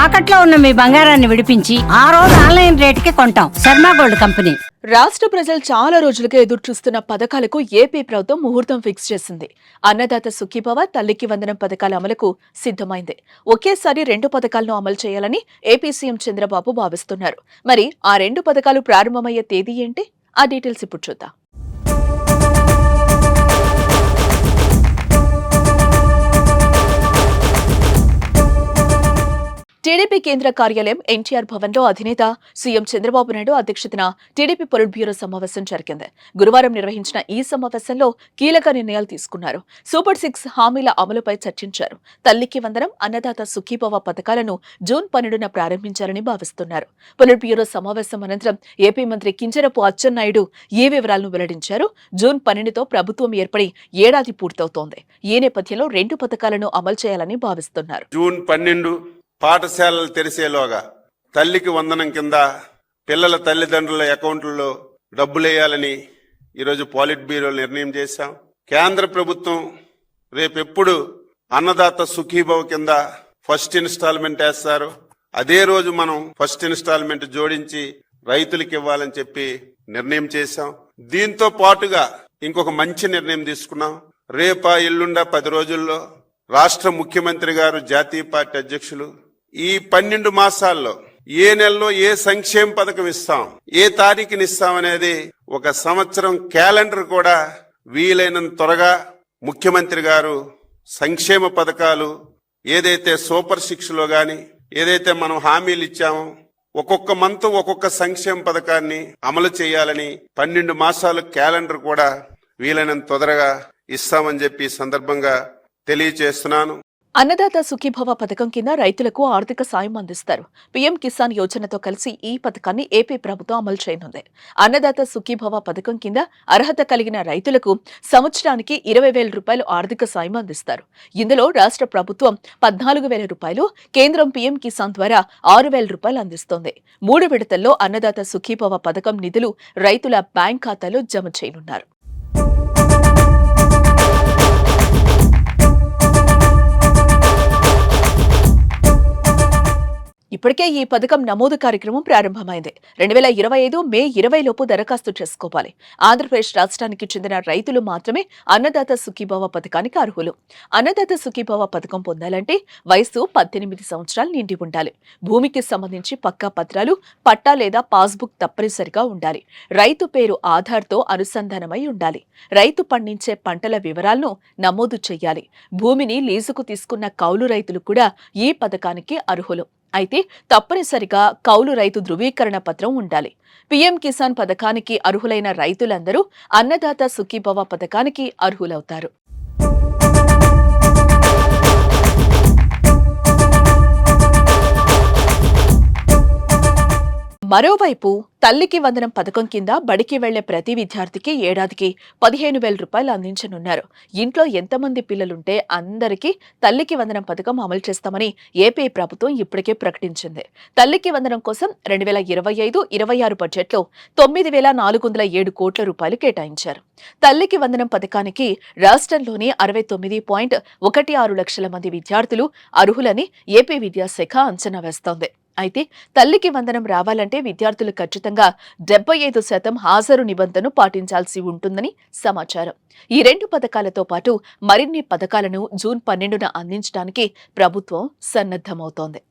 తాకట్లో ఉన్న మీ బంగారాన్ని విడిపించి ఆ రోజు ఆన్లైన్ రేటుకి కొంటాం. Sharma gold company. రాష్ట్ర ప్రజలు చాలా రోజులుగా ఎదురు చూస్తున్న పథకాలకు ఏపీ ప్రభుత్వం ముహూర్తం ఫిక్స్ చేసింది. అన్నదాత సుఖీభవ, తల్లికి వందనం పథకాల అమలుకు సిద్ధమైంది. ఒకేసారి 2 పథకాలను అమలు చేయాలని ఏపీ సీఎం చంద్రబాబు భావిస్తున్నారు. మరి ఆ 2 పథకాలు ప్రారంభమయ్యే తేదీ ఏంటి? ఆ డీటెయిల్స్ ఇప్పుడు చూద్దాం. టీడీపీ కేంద్ర కార్యాలయం ఎన్టీఆర్ భవన్లో అధినేత సీఎం చంద్రబాబు నాయుడు అధ్యక్షతన టీడీపీ పొలిట్ బ్యూరో సమావేశం జరిగింది. గురువారం నిర్వహించిన ఈ సమావేశంలో కీలక నిర్ణయాలు తీసుకున్నారు. సూపర్ 6 హామీల అమలుపై చర్చించారు. తల్లికి వందనం, అన్నదాత సుఖీభవ పథకాలను జూన్ 12న ప్రారంభించాలని భావిస్తున్నారు. పొలిట్ బ్యూరో సమావేశం అనంతరం ఏపీ మంత్రి కింజరపు అచ్చెన్నాయుడు ఈ వివరాలను వెల్లడించారు. జూన్ 12తో ప్రభుత్వం ఏర్పడి ఏడాది పూర్తవుతోంది. ఈ నేపథ్యంలో 2 పథకాలను అమలు చేయాలని భావిస్తున్నారు. జూన్ 12 పాఠశాలలు తెరిసేలోగా తల్లికి వందనం కింద పిల్లల తల్లిదండ్రుల అకౌంట్లలో డబ్బులేయాలని ఈరోజు పాలిట్ బ్యూరో నిర్ణయం చేశాం. కేంద్ర ప్రభుత్వం రేపెప్పుడు అన్నదాత సుఖీభవ కింద ఫస్ట్ ఇన్స్టాల్మెంట్ వేస్తారు, అదే రోజు మనం ఫస్ట్ ఇన్స్టాల్మెంట్ జోడించి రైతులకు ఇవ్వాలని చెప్పి నిర్ణయం చేశాం. దీంతో పాటుగా ఇంకొక మంచి నిర్ణయం తీసుకున్నాం. రేపా ఎల్లుండా 10 రోజుల్లో రాష్ట్ర ముఖ్యమంత్రి గారు, జాతీయ పార్టీ అధ్యక్షులు ఈ 12 మాసాల్లో ఏ నెలలో ఏ సంక్షేమ పథకం ఇస్తాం, ఏ తారీఖుని ఇస్తాం అనేది ఒక సంవత్సరం క్యాలెండర్ కూడా వీలైనంత త్వరగా ముఖ్యమంత్రి గారు సంక్షేమ పథకాలు ఏదైతే సూపర్ 6లో గాని ఏదైతే మనం హామీలు ఇచ్చామో ఒక్కొక్క మంత్ ఒక్కొక్క సంక్షేమ పథకాన్ని అమలు చేయాలని 12 మాసాలు క్యాలెండర్ కూడా వీలైనంత తొందరగా ఇస్తామని చెప్పి సందర్భంగా తెలియజేస్తున్నాను. అన్నదాత సుఖీభవ పథకం కింద రైతులకు ఆర్థిక సాయం అందిస్తారు. పీఎం కిసాన్ యోజనతో కలిసి ఈ పథకాన్ని ఏపీ ప్రభుత్వం అమలు చేయనుంది. అన్నదాత సుఖీభవ పథకం కింద అర్హత కలిగిన రైతులకు సంవత్సరానికి 20,000 రూపాయలు ఆర్థిక సాయం అందిస్తారు. ఇందులో రాష్ట్ర ప్రభుత్వం 14,000 రూపాయలు, కేంద్రం పీఎం కిసాన్ ద్వారా 6,000 రూపాయలు అందిస్తోంది. 3 విడతల్లో అన్నదాత సుఖీభవ పథకం నిధులు రైతుల బ్యాంక్ ఖాతాలో జమ చేయనున్నారు. ఇప్పటికే ఈ పథకం నమోదు కార్యక్రమం ప్రారంభమైంది. 2025 మే 20 లోపు దరఖాస్తు చేసుకోవాలి. ఆంధ్రప్రదేశ్ రాష్ట్రానికి చెందిన రైతులు మాత్రమే అన్నదాత సుఖీభవ పథకానికి అర్హులు. అన్నదాత సుఖీభవ పథకం పొందాలంటే వయసు 18 సంవత్సరాలు నిండి ఉండాలి. భూమికి సంబంధించి పక్కా పత్రాలు, పట్టా లేదా పాస్బుక్ తప్పనిసరిగా ఉండాలి. రైతు పేరు ఆధార్తో అనుసంధానమై ఉండాలి. రైతు పండించే పంటల వివరాలను నమోదు చేయాలి. భూమిని లీజుకు తీసుకున్న కౌలు రైతులు కూడా ఈ పథకానికి అర్హులు. అయితే తప్పనిసరిగా కౌలు రైతు ధృవీకరణ పత్రం ఉండాలి. పీఎం కిసాన్ పథకానికి అర్హులైన రైతులందరూ అన్నదాత సుఖీభవ పథకానికి అర్హులవుతారు. మరోవైపు తల్లికి వందనం పథకం కింద బడికి వెళ్లే ప్రతి విద్యార్థికి ఏడాదికి 15,000 రూపాయలు అందించనున్నారు. ఇంట్లో ఎంతమంది పిల్లలుంటే అందరికీ తల్లికి వందనం పథకం అమలు చేస్తామని ఏపీ ప్రభుత్వం ఇప్పటికే ప్రకటించింది. తల్లికి వందనం కోసం 2025-26 బడ్జెట్లో 9,407 కోట్ల రూపాయలు కేటాయించారు. తల్లికి వందనం పథకానికి రాష్ట్రంలోని 69.16 లక్షల మంది విద్యార్థులు అర్హులని ఏపీ విద్యాశాఖ అంచనా వేస్తోంది. అయితే తల్లికి వందనం రావాలంటే విద్యార్థులు ఖచ్చితంగా 75% హాజరు నిబంధనను పాటించాల్సి ఉంటుందని సమాచారం. ఈ 2 పథకాలతో పాటు మరిన్ని పథకాలను జూన్ 12న అందించడానికి ప్రభుత్వం సన్నద్ధమవుతోంది.